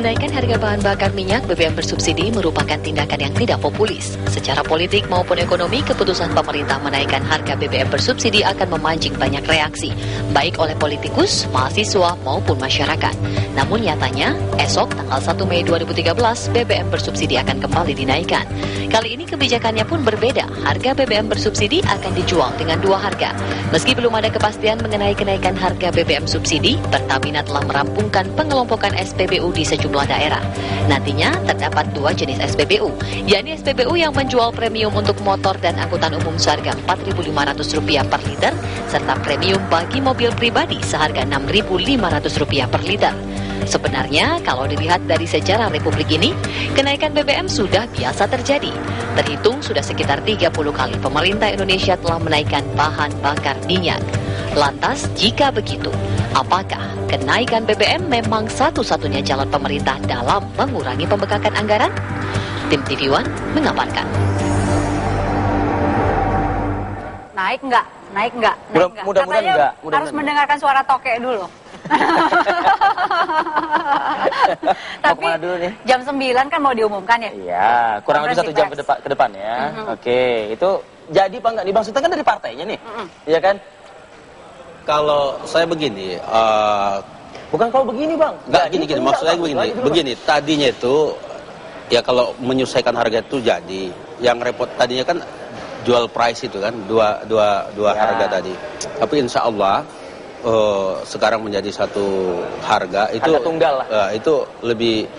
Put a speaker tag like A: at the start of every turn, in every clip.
A: Menaikkan harga bahan bakar minyak BBM bersubsidi merupakan tindakan yang tidak populis. Secara politik maupun ekonomi, keputusan pemerintah menaikkan harga BBM bersubsidi akan memancing banyak reaksi, baik oleh politikus, mahasiswa, maupun masyarakat. Namun nyatanya, esok tanggal 1 Mei 2013, BBM bersubsidi akan kembali dinaikkan. Kali ini kebijakannya pun berbeda. Harga BBM bersubsidi akan dijual dengan dua harga. Meski belum ada kepastian mengenai kenaikan harga BBM subsidi, Pertamina telah merampungkan pengelompokan SPBU di sejumlah daerah. Nantinya terdapat dua jenis SPBU, yakni SPBU yang menjual premium untuk motor dan angkutan umum seharga Rp4.500 per liter, serta premium bagi mobil pribadi seharga Rp6.500 per liter. Sebenarnya, kalau dilihat dari sejarah Republik ini, kenaikan BBM sudah biasa terjadi. Terhitung sudah sekitar 30 kali pemerintah Indonesia telah menaikkan bahan bakar minyak. Lantas, jika begitu, apakah kenaikan BBM memang satu-satunya jalan pemerintah dalam mengurangi pembengkakan anggaran? Tim TV One mengabarkan.
B: Naik enggak? Naik enggak?
C: Mudah-mudahan enggak.
B: Harus mendengarkan suara tokek dulu. Tapi
C: dulu nih?
B: jam 9 kan mau diumumkan ya?
C: Iya, kurang lebih 1 jam ke depan ya. Oke, itu jadi apa enggak? Maksudnya kan dari partainya nih, iya kan?
D: Kalau saya begini,
C: Bukan kalau begini bang.
D: enggak gini, maksud saya begini, tadinya itu, ya kalau menyesuaikan harga itu jadi, yang repot tadinya kan jual price itu kan, dua harga tadi. Tapi insya Allah, sekarang menjadi satu harga, itu
C: harga tunggal lah.
D: Itu lebih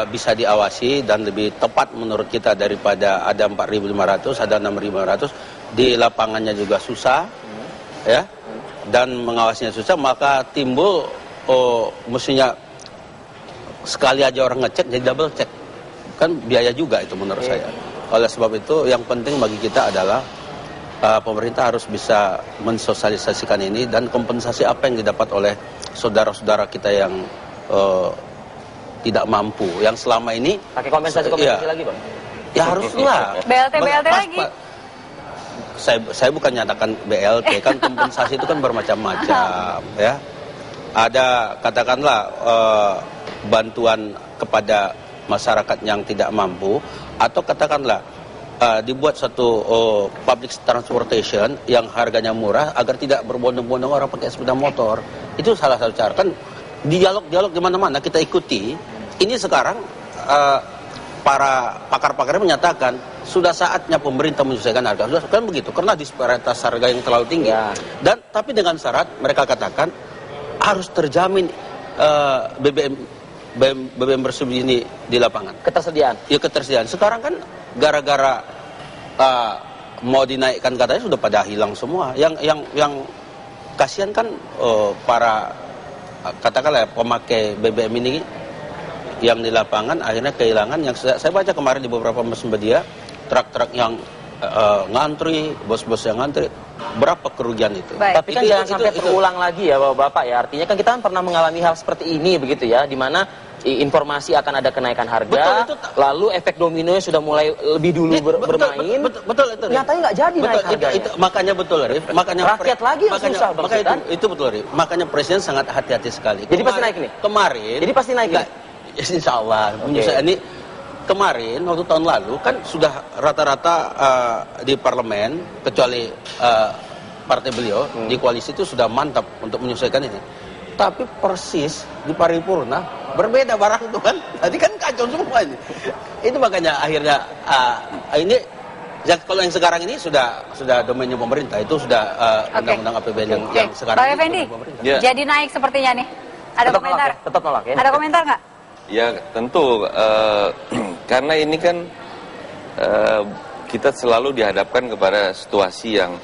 D: bisa diawasi dan lebih tepat menurut kita daripada ada 4.500, ada 6.500, di lapangannya juga susah, ya. Dan mengawasinya susah, maka timbul mestinya sekali aja orang ngecek jadi double check, kan biaya juga itu menurut saya. Oleh sebab itu yang penting bagi kita adalah pemerintah harus bisa mensosialisasikan ini dan kompensasi apa yang didapat oleh saudara-saudara kita yang tidak mampu, yang selama ini
C: pakai kompensasi lagi bang?
D: Ya haruslah.
B: BLT lagi.
D: Saya bukan nyatakan BLT, kan kompensasi itu kan bermacam-macam, ya. Ada katakanlah bantuan kepada masyarakat yang tidak mampu, atau katakanlah dibuat satu public transportation yang harganya murah agar tidak berbondong-bondong orang pakai sepeda motor. Itu salah satu cara. Kan dialog di mana-mana kita ikuti. Ini sekarang para pakar-pakarnya menyatakan sudah saatnya pemerintah menyesuaikan harga. Sudah kan begitu, karena disparitas harga yang terlalu tinggi. Dan tapi dengan syarat mereka katakan harus terjamin BBM bersubsidi ini di lapangan.
C: Ketersediaan.
D: Ya ketersediaan. Sekarang kan gara-gara mau dinaikkan katanya sudah pada hilang semua. Yang kasihan kan para katakanlah pemakai BBM ini yang di lapangan akhirnya kehilangan. Yang saya baca kemarin di beberapa media, truk-truk yang ngantri, bos-bos yang ngantri, berapa kerugian itu.
C: Tapi kan jangan sampai terulang lagi ya Bapak ya. Artinya kan kita pernah mengalami hal seperti ini begitu ya, di mana informasi akan ada kenaikan harga, lalu efek dominonya sudah mulai lebih dulu bermain.
D: Betul itu.
C: Nyatanya nggak jadi naik harganya.
D: Makanya betul, Rif. Makanya
C: rakyat lagi yang susah bang.
D: Itu betul, Rif. Makanya presiden sangat hati-hati sekali.
C: Jadi pasti naik nih.
D: Kemarin.
C: Jadi pasti naik.
D: Insya Allah. Ini kemarin waktu tahun lalu kan sudah rata-rata di parlemen, kecuali partai beliau di koalisi itu sudah mantap untuk menyesuaikan ini. Tapi persis di paripurna berbeda barang itu kan. Tadi kan kacau semua ini. Itu makanya akhirnya ini kalau yang sekarang ini sudah domainnya pemerintah, itu sudah undang-undang APBN yang sekarang.
B: Bang Effendi, jadi naik sepertinya nih. Ada komentar?
C: Tetap nolak ya.
B: Ada komentar nggak?
E: Ya tentu, karena ini kan kita selalu dihadapkan kepada situasi yang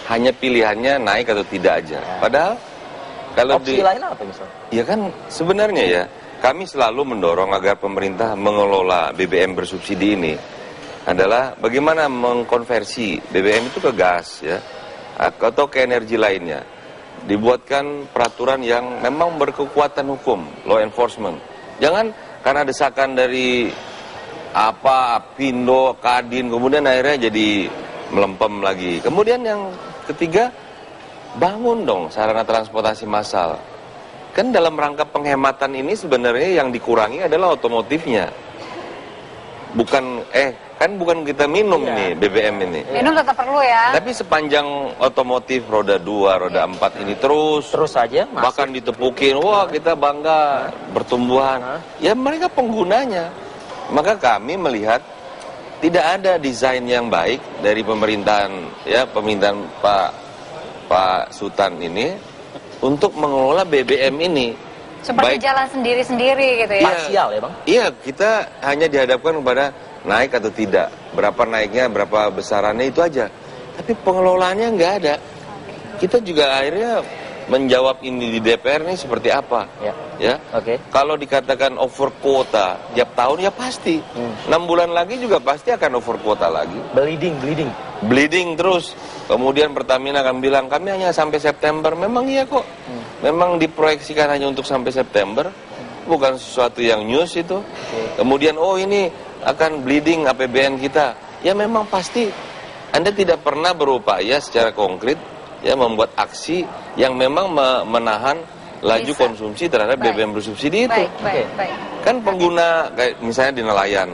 E: hanya pilihannya naik atau tidak aja. Padahal kalau
C: opsi lain apa misalnya?
E: Ya kan sebenarnya ya, kami selalu mendorong agar pemerintah mengelola BBM bersubsidi ini adalah bagaimana mengkonversi BBM itu ke gas ya, atau ke energi lainnya. Dibuatkan peraturan yang memang berkekuatan hukum, law enforcement. Jangan karena desakan dari Pindo, Kadin, kemudian akhirnya jadi melempem lagi. Kemudian yang ketiga, bangun dong sarana transportasi massal. Kan dalam rangka penghematan ini sebenarnya yang dikurangi adalah otomotifnya. Bukan bukan kita minum nih BBM ini.
B: Minum tetap perlu ya.
E: Tapi sepanjang otomotif roda 2, roda 4 ini terus
C: saja masih.
E: Bahkan ditepukin, wah kita bangga bertumbuhan. Ya mereka penggunanya. Maka kami melihat tidak ada desain yang baik dari pemerintahan Pak Sutan ini untuk mengelola BBM ini.
B: Seperti jalan sendiri-sendiri gitu ya.
C: Parsial ya Bang?
E: Iya, kita hanya dihadapkan kepada naik atau tidak, berapa naiknya, berapa besarannya itu aja. Tapi pengelolaannya nggak ada. Kita juga akhirnya menjawab ini di DPR nih seperti apa. Ya.
C: Oke.
E: Kalau dikatakan over quota tiap tahun ya pasti. 6 bulan lagi juga pasti akan over quota lagi. Bleeding terus. Kemudian Pertamina akan bilang kami hanya sampai September. Memang iya kok. Memang diproyeksikan hanya untuk sampai September. Bukan sesuatu yang news itu. Kemudian ini akan bleeding APBN kita. Ya memang pasti. Anda tidak pernah berupaya secara konkret ya membuat aksi yang memang menahan laju konsumsi terhadap BBM bersubsidi itu.
B: Baik.
E: Kan pengguna kayak misalnya di nelayan.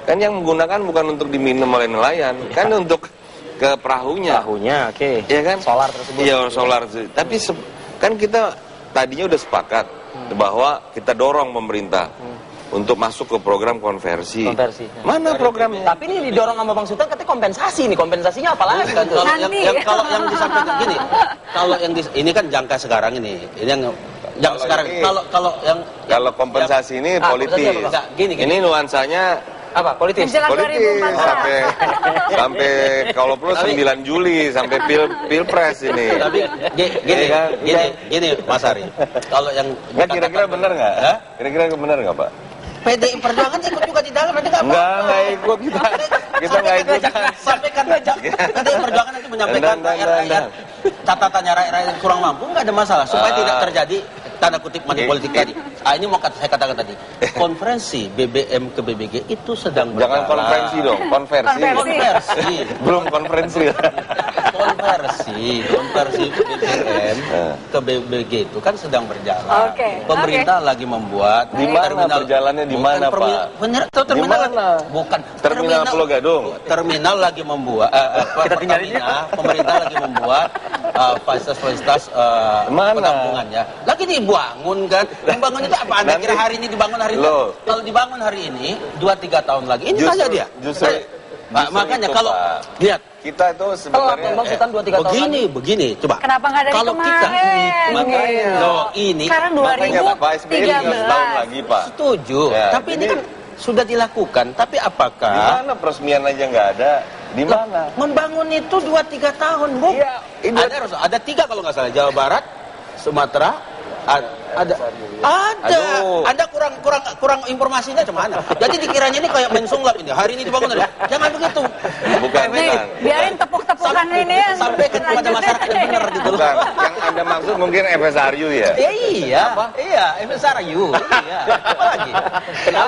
E: Kan yang menggunakan bukan untuk diminum oleh nelayan, kan untuk ke perahunya.
C: Oke.
E: Ya kan?
C: Solar tersebut.
E: Iya, solar. Tapi kan kita tadinya udah sepakat bahwa kita dorong pemerintah untuk masuk ke program konversi. Mana programnya?
C: Tapi ini didorong sama Bang Sutan katanya kompensasi nih. Kompensasinya apa lagi?
D: Kalau yang disampaikan gini, kalau yang ini kan jangka sekarang ini yang sekarang. Kalau
E: kompensasi ini politis. Ini nuansanya
C: apa? Politis.
E: Sampai kalau perlu 9 Juli sampai pilpres ini.
D: Tapi gini Mas Ari. Kalau yang
E: kira-kira benar nggak? Kira-kira benar nggak Pak?
D: PDI Perjuangan ikut juga di dalam, nanti
E: nggak ikut kita nggak ikut.
D: Sampaikan aja. PDI Perjuangan nanti menyampaikan rakyat catatannya rakyat yang kurang mampu, nggak ada masalah supaya tidak terjadi tanda kutip money politik tadi. Ini mau saya katakan tadi, konferensi BBM ke BBG itu sedang berjalan.
E: Jangan konferensi dong, konversi. Belum konferensi. Konversi BBM ke BBG itu kan sedang berjalan. Pemerintah lagi membuat di mana berjalannya, di mana Pak?
D: Terminal bukan
E: terminal Pulau Gadung.
D: Terminal lagi membuat pemerintah lagi membuat fasilitas penampungannya. Lagi dibangun kan. Membangun itu apa? Anda kira hari ini dibangun hari ini? Kalau dibangun hari ini 2-3 tahun lagi ini saja dia.
E: Justru
D: makanya kalau lihat
E: kita itu sebenarnya
D: begini coba.
B: Kenapa nggak dari kemarin?
D: Makanya ini
B: sekarang 2013
E: tahun lagi Pak.
D: Setuju. Tapi ini kan sudah dilakukan. Tapi apakah
E: di mana peresmian aja nggak ada? Di mana?
D: Membangun itu 2-3 tahun, Bu. Ada 3 kalau nggak salah. Jawa Barat, Sumatera, ada. Anda kurang informasinya cuman. Jadi dikiranya ini kayak main sulap ini. Hari ini dibangun tadi. Jangan begitu.
E: Bukan.
B: Biarin tepuk-tepukan ini ya.
D: Sampai kepada masyarakat yang benar gitu.
E: Bukan. Yang Anda maksud mungkin FSRU ya?
D: Iya, FSRU. Iya. Apa lagi?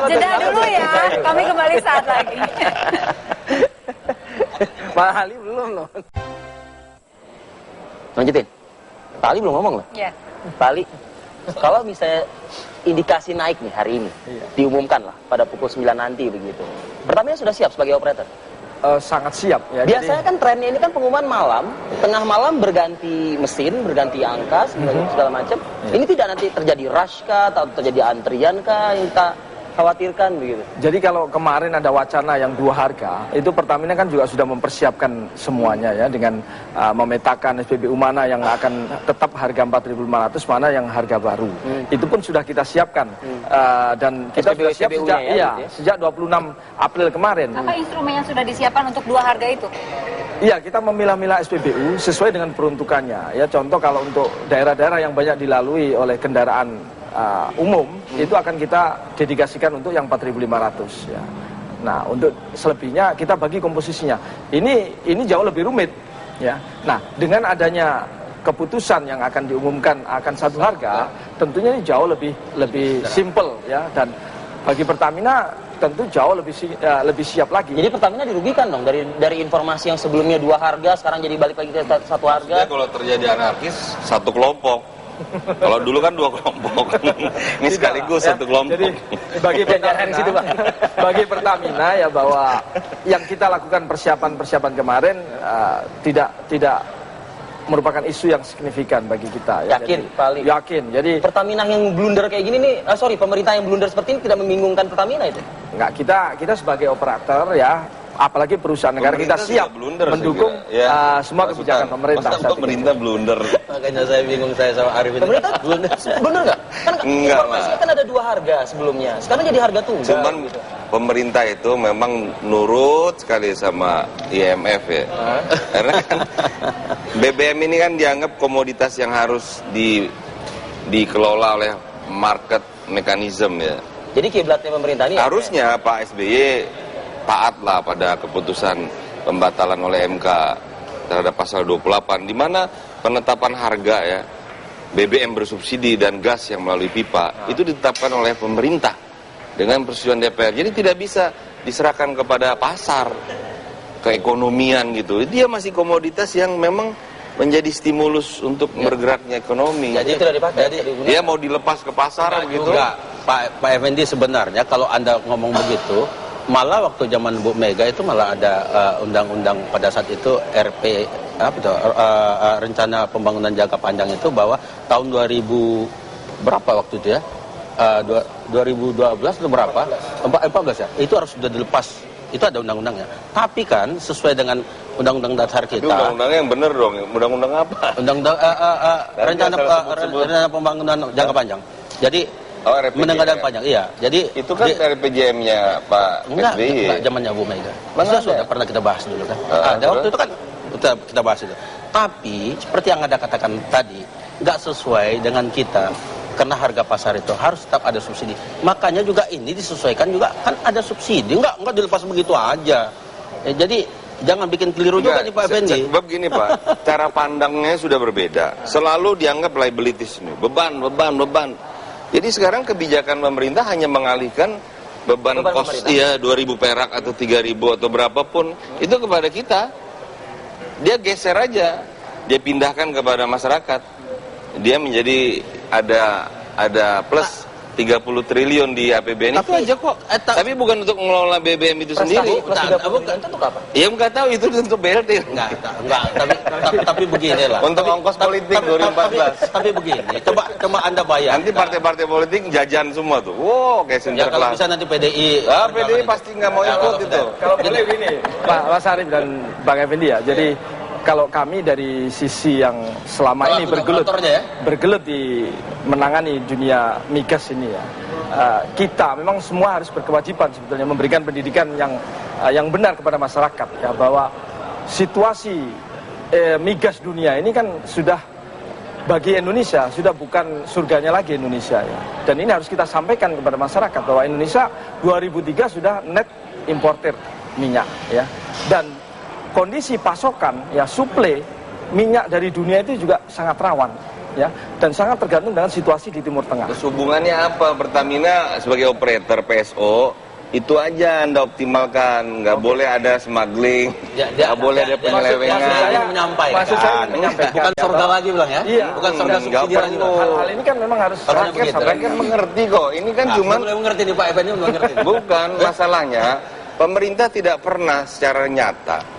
B: Jeda dulu ya. Kami kembali saat lagi.
C: Pak Ali belum loh. Lanjutin. Pak Ali belum ngomong loh.
B: Iya.
C: Pak Ali, kalau misalnya indikasi naik nih hari ini, diumumkan lah pada pukul 9 nanti begitu. Pertamina sudah siap sebagai operator?
F: Sangat siap ya.
C: Biasanya kan trennya ini kan pengumuman malam, tengah malam berganti mesin, berganti angka, segala macam. Ini tidak nanti terjadi rush kah atau terjadi antrian kah yang kita khawatirkan begitu?
F: Jadi kalau kemarin ada wacana yang 2 harga, itu Pertamina kan juga sudah mempersiapkan semuanya ya dengan memetakan SPBU mana yang akan tetap harga 4.500, mana yang harga baru. Itu pun sudah kita siapkan dan kita sudah siap sejak 26 April kemarin.
B: Apa instrumen yang sudah disiapkan untuk 2 harga itu?
F: Iya, kita memilah-milah SPBU sesuai dengan peruntukannya. Ya, contoh kalau untuk daerah-daerah yang banyak dilalui oleh kendaraan umum, itu akan kita dedikasikan untuk yang 4.500 ya. Nah, untuk selebihnya kita bagi komposisinya. Ini jauh lebih rumit ya. Nah, dengan adanya keputusan yang akan diumumkan akan 1 harga, tentunya ini jauh lebih simple ya, dan bagi Pertamina tentu jauh lebih siap lagi.
C: Jadi Pertamina dirugikan dong dari informasi yang sebelumnya 2 harga sekarang jadi balik lagi ke 1 harga.
E: Maksudnya kalau terjadi anarkis satu kelompok Kalau dulu kan 2 kelompok. Ini sekaligus
F: ya.
E: satu kelompok.
F: Jadi bagi Pertamina ya bahwa yang kita lakukan persiapan kemarin tidak merupakan isu yang signifikan bagi kita. Ya.
C: Yakin,
F: jadi,
C: Pak Ali?
F: Yakin. Jadi
C: Pertamina yang blunder kayak gini nih, pemerintah yang blunder seperti ini tidak membingungkan Pertamina itu?
F: enggak, kita sebagai operator ya, apalagi perusahaan negara, kita siap
E: blunder,
F: mendukung semua kebijakan pemerintah.
E: Masa pemerintah blunder?
D: Makanya saya bingung, saya sama Arif ini.
C: Pemerintah blunder nggak? Kan
E: Enggak,
C: informasinya kan ada 2 harga sebelumnya, sekarang jadi harga tunggal.
E: Cuman
C: gitu.
E: pemerintah itu memang nurut sekali sama IMF ya. Karena kan BBM ini kan dianggap komoditas yang harus dikelola oleh market mechanism ya.
C: Jadi kiblatnya pemerintah ini
E: Harusnya Pak SBY taatlah pada keputusan pembatalan oleh MK terhadap pasal 28 di mana penetapan harga ya BBM bersubsidi dan gas yang melalui pipa itu ditetapkan oleh pemerintah dengan persetujuan DPR. Jadi tidak bisa diserahkan kepada pasar keekonomian gitu. Dia masih komoditas yang memang menjadi stimulus untuk bergeraknya ekonomi.
C: Jadi tidak dipakai.
E: Dia mau dilepas ke pasar begitu.
D: Enggak, Pak Effendi sebenarnya kalau Anda ngomong begitu, malah waktu zaman Bu Mega itu malah ada undang-undang pada saat itu rencana pembangunan jangka panjang itu bahwa tahun 2000 berapa waktu itu ya? 2012 atau berapa? 14 ya. Itu harus sudah dilepas. Itu ada undang-undangnya. Tapi kan sesuai dengan undang-undang dasar kita.
E: Itu undang-undangnya yang benar dong. Undang-undang apa?
D: Undang-undang rencana pembangunan jangka panjang. Jadi menengah dan panjang, iya. Jadi
E: itu kan dari PJM-nya Pak SBY.
D: Enggak, zamannya Bu Mega. Sudah pernah kita bahas dulu kan. Ada waktu itu kan kita bahas itu. Tapi seperti yang Anda katakan tadi, nggak sesuai dengan kita. Karena harga pasar itu harus tetap ada subsidi. Makanya juga ini disesuaikan juga kan ada subsidi. Enggak dilepas begitu aja. Jadi jangan bikin keliru juga nih Pak Effendi.
E: Sebab gini Pak, cara pandangnya sudah berbeda. Selalu dianggap liabilities ini, beban. Jadi sekarang kebijakan pemerintah hanya mengalihkan beban kos 2.000 perak atau 3.000 atau berapapun itu kepada kita. Dia geser aja, dia pindahkan kepada masyarakat. Dia menjadi ada plus 30 triliun di APBN itu aja kok. Tapi bukan untuk mengelola BBM itu sendiri.
C: Plus 30 triliun itu untuk apa?
E: Ya nggak tahu itu untuk BLT.
D: Enggak, tapi beginilah.
E: Untuk ongkos politik 2014.
D: Tapi begini, coba Anda bayangkan.
E: Nanti partai-partai politik jajan semua tuh. Wow, kayak
D: Ya kalau bisa nanti PDI.
E: PDI pasti nggak mau ikut itu.
F: Kalau boleh gini, Pak Mas Arif dan Bang Effendi ya. Jadi kalau kami dari sisi yang selama ini bergelut di menangani dunia migas ini ya, kita memang semua harus berkewajiban sebetulnya memberikan pendidikan yang benar kepada masyarakat ya, bahwa situasi migas dunia ini kan sudah bagi Indonesia sudah bukan surganya lagi Indonesia ya. Dan ini harus kita sampaikan kepada masyarakat bahwa Indonesia 2003 sudah net importer minyak ya. Dan kondisi pasokan ya, suplai minyak dari dunia itu juga sangat rawan ya, dan sangat tergantung dengan situasi di Timur Tengah.
E: Terus hubungannya apa? Pertamina sebagai operator PSO itu aja Anda optimalkan, nggak boleh ada smuggling, nggak boleh ada penyelewengan.
F: Maksud saya menyampaikan.
D: Bukan surga lagi bilang ya?
F: Iya.
D: Bukan surga subsidi lagi.
F: Hal ini kan memang harus
E: rakyat mengerti kok. Ini kan cuma
D: mengerti nih Pak Effendi mengerti.
E: Bukan masalahnya, pemerintah tidak pernah secara nyata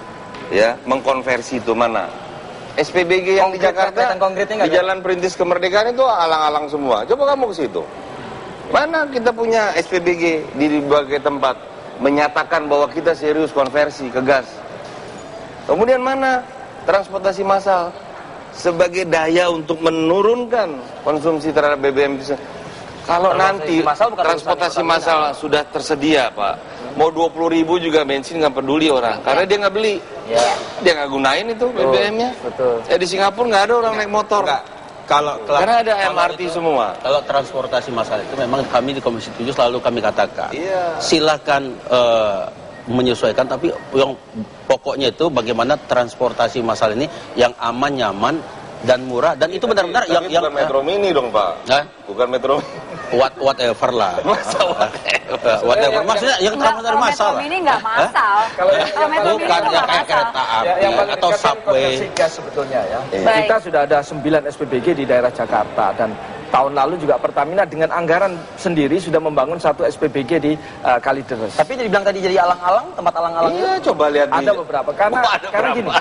E: ya mengkonversi itu mana. SPBG yang di Jakarta, di Jalan Perintis Kemerdekaan itu alang-alang semua. Coba kamu ke situ. Mana kita punya SPBG di berbagai tempat menyatakan bahwa kita serius konversi ke gas. Kemudian mana transportasi massal sebagai daya untuk menurunkan konsumsi terhadap BBM. Kalau nanti transportasi massal sudah tersedia Pak, mau 20.000 juga bensin nggak peduli orang, karena dia nggak beli, dia nggak gunain itu BBM-nya. Di Singapura nggak ada orang naik motor. Karena ada MRT semua.
D: Kalau transportasi massal itu memang kami di Komisi 7 selalu kami katakan, silakan menyesuaikan, tapi yang pokoknya itu bagaimana transportasi massal ini yang aman, nyaman dan murah, dan itu benar-benar yang
E: bukan Metro Mini dong Pak. Bukan Metro Mini.
D: whatever lah. Whatever. Maksudnya yang termasuk dari masalah.
B: Ini nggak masal.
F: Kalau
D: bukan ya kayak kereta api atau subway.
F: Sebetulnya ya.
B: Baik.
F: Kita sudah ada 9 SPBG di daerah Jakarta dan tahun lalu juga Pertamina dengan anggaran sendiri sudah membangun 1 SPBG di Kalideres.
C: Tapi dibilang tadi jadi alang-alang, tempat alang-alang
D: Iya, coba lihat
F: Ada beberapa karena gini.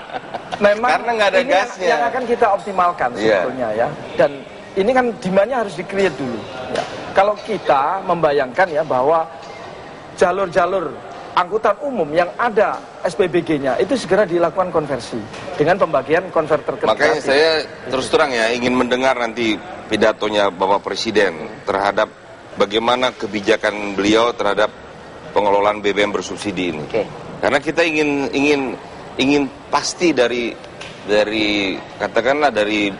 F: Memang
D: karena nggak ada
F: ini
D: gasnya.
F: yang akan kita optimalkan sebetulnya ya. Dan ini kan demand-nya harus di-create dulu. Ya. Kalau kita membayangkan ya bahwa jalur-jalur angkutan umum yang ada SPBG-nya itu segera dilakukan konversi dengan pembagian konverter kereta.
E: Makanya saya terus terang ya ingin mendengar nanti pidatonya Bapak Presiden terhadap bagaimana kebijakan beliau terhadap pengelolaan BBM bersubsidi ini. Karena kita ingin pasti dari katakanlah dari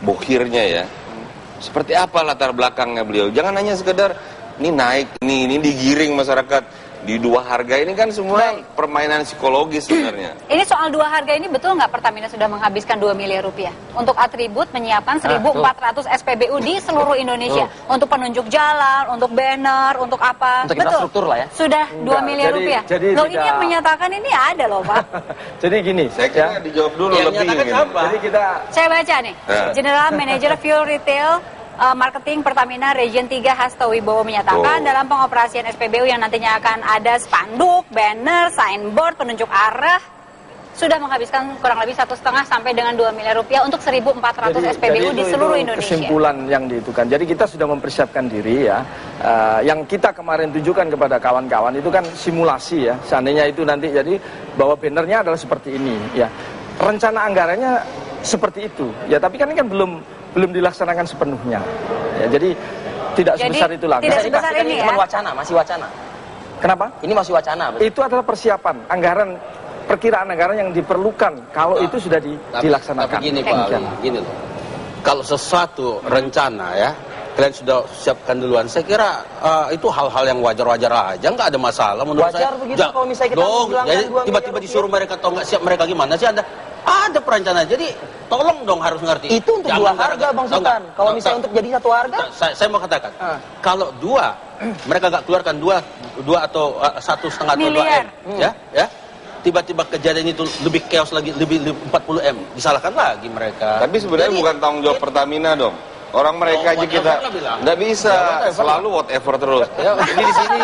E: bohirnya ya. Seperti apa latar belakangnya beliau? Jangan hanya sekedar ini naik, ini digiring masyarakat di 2 harga ini kan semua permainan psikologis sebenarnya.
B: Ini soal 2 harga ini betul nggak Pertamina sudah menghabiskan 2 miliar rupiah untuk atribut menyiapkan 1.400 SPBU di seluruh Indonesia untuk penunjuk jalan, untuk banner, untuk apa?
C: Untuk
B: betul.
C: infrastruktur lah ya.
B: Sudah 2 miliar rupiah. Loh ini yang menyatakan ini ada loh Pak.
F: Jadi gini,
E: Saya kira dijawab dulu
D: Yang
E: lebih
D: nyatakan
E: ini.
D: apa?
F: jadi kita
B: Saya baca nih, General Manager Fuel Retail Marketing Pertamina Region 3 Hasto Wibowo menyatakan dalam pengoperasian SPBU yang nantinya akan ada spanduk, banner, signboard, penunjuk arah sudah menghabiskan kurang lebih 1,5 sampai dengan 2 miliar rupiah untuk 1.400 SPBU di seluruh Indonesia.
F: Kesimpulan yang diitukan. Jadi kita sudah mempersiapkan diri ya. Yang kita kemarin tunjukkan kepada kawan-kawan itu kan simulasi ya. Seandainya itu nanti jadi bahwa bannernya adalah seperti ini ya. Rencana anggarannya seperti itu. Ya tapi kan ini kan belum dilaksanakan sepenuhnya. Ya, jadi tidak sebesar itulah.
B: Tidak sebesar ini ya.
C: Masih wacana.
F: Kenapa?
C: Ini masih wacana.
F: Itu adalah persiapan anggaran, perkiraan anggaran yang diperlukan kalau itu sudah dilaksanakan.
D: Tapi gini Pak Ali, gini loh. Kalau sesuatu rencana ya, kalian sudah siapkan duluan. Saya kira itu hal-hal yang wajar-wajar aja, nggak ada masalah menurut
C: Wajar
D: saya.
C: begitu kalau misalnya kita menghilangkan
D: jadi
C: 2 miliar
D: tiba-tiba
C: rupiah.
D: disuruh mereka atau nggak siap mereka gimana sih? Ada perencanaan. Jadi tolong dong harus ngerti.
C: Itu untuk 2 harga Bang Sultan. Kalau misalnya untuk jadi 1 harga,
D: saya mau katakan, kalau 2 mereka nggak keluarkan 2 atau 1,5 atau 2 M, ya. Tiba-tiba kejadian itu lebih chaos lagi, lebih 40 M, disalahkan lagi mereka.
E: Tapi sebenarnya bukan tanggung jawab Pertamina dong. Orang mereka aja kita nggak bisa selalu whatever terus. Jadi di sini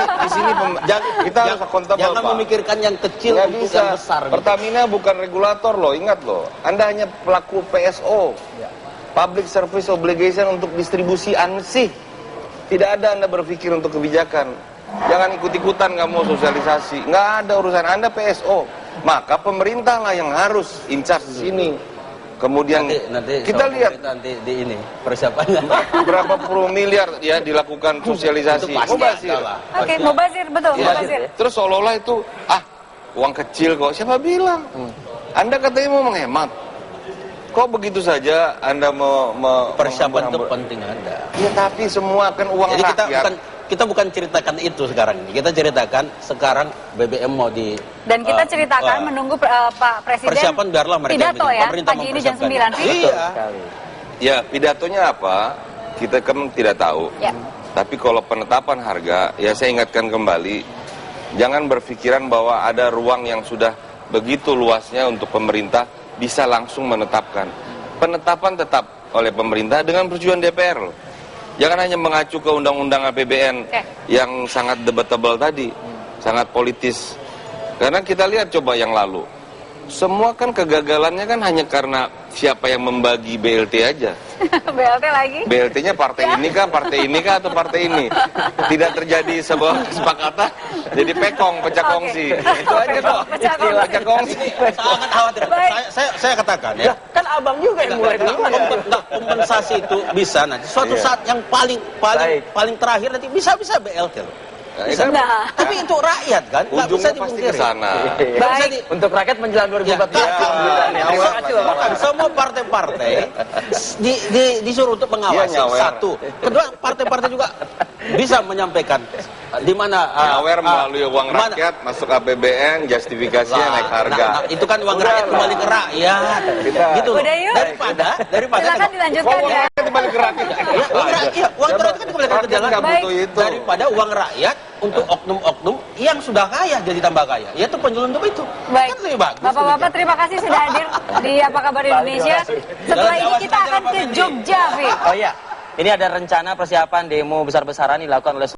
E: kita harus akuntabel,
D: Jangan
E: Pak.
D: memikirkan yang kecil
E: Nggak
D: untuk
E: bisa.
D: yang besar.
E: Pertamina bukan regulator loh, ingat loh. Anda hanya pelaku PSO, Public Service Obligation untuk distribusi ANSI. Tidak ada Anda berpikir untuk kebijakan. Jangan ikut-ikutan kamu sosialisasi. Nggak ada urusan Anda PSO. Maka pemerintah lah yang harus in charge di sini. Kemudian
D: nanti
E: kita lihat
D: nanti di ini persiapannya
E: berapa puluh miliar ya dilakukan sosialisasi. Mubazir.
B: Oke, Mubazir betul, Mubazir.
E: Terus seolah-olah itu uang kecil kok. Siapa bilang? Anda katanya mau menghemat. Kok begitu saja Anda
D: persiapan itu penting ada.
E: Ya tapi semua kan uang
D: Jadi
E: rakyat.
D: kita bukan ceritakan itu sekarang ini. Kita ceritakan sekarang BBM mau di
B: Dan kita ceritakan menunggu Pak Presiden
D: persiapan biarlah mereka
B: pidato ya pagi ini jam 9.
D: Iya.
E: Ya pidatonya apa? Kita kan tidak tahu.
B: Ya.
E: Tapi kalau penetapan harga, ya saya ingatkan kembali, jangan berpikiran bahwa ada ruang yang sudah begitu luasnya untuk pemerintah bisa langsung menetapkan. Penetapan tetap oleh pemerintah dengan persetujuan DPR loh. Jangan hanya mengacu ke undang-undang APBN yang sangat debatable tadi, sangat politis. Karena kita lihat coba yang lalu, semua kan kegagalannya kan hanya karena siapa yang membagi BLT aja.
B: BLT lagi?
E: BLT-nya partai ini kah atau partai ini? Tidak terjadi sebuah kesepakatan, jadi pecah kongsi. Itu aja kok. Pecah kongsi.
D: Sangat khawatir. Saya katakan ya.
C: kan abang juga yang mulai duluan.
D: Kompensasi itu bisa nanti suatu saat yang paling terakhir nanti bisa BLT loh.
B: Nah,
D: Tapi itu rakyat kan, nggak bisa
E: Ujungnya pasti ke
D: dipungkiri.
E: sana.
B: baik.
C: Untuk rakyat menjelang 2014.
D: Semua partai-partai disuruh untuk mengawasi.
E: Iya, nyawer.
D: Satu, kedua partai-partai juga bisa menyampaikan di mana
E: Nyawer melalui uang rakyat masuk APBN, justifikasinya naik harga.
D: Nah, itu kan uang rakyat kembali ke rakyat. Gitu loh.
B: Udah yuk.
D: Daripada
B: Silakan dilanjutkan ya.
G: kembali ke rakyat.
D: Uang rakyat kan kembali ke jalan.
G: Nggak butuh itu.
D: Daripada uang rakyat untuk oknum-oknum yang sudah kaya jadi tambah kaya. Ya itu penyelundup itu.
B: Baik.
D: Kan lebih bagus.
B: Bapak-bapak terima kasih sudah hadir di Apa Kabar Indonesia. Setelah ini kita akan ke Jogja, Vi.
C: Oh iya, ini ada rencana persiapan demo besar-besaran dilakukan oleh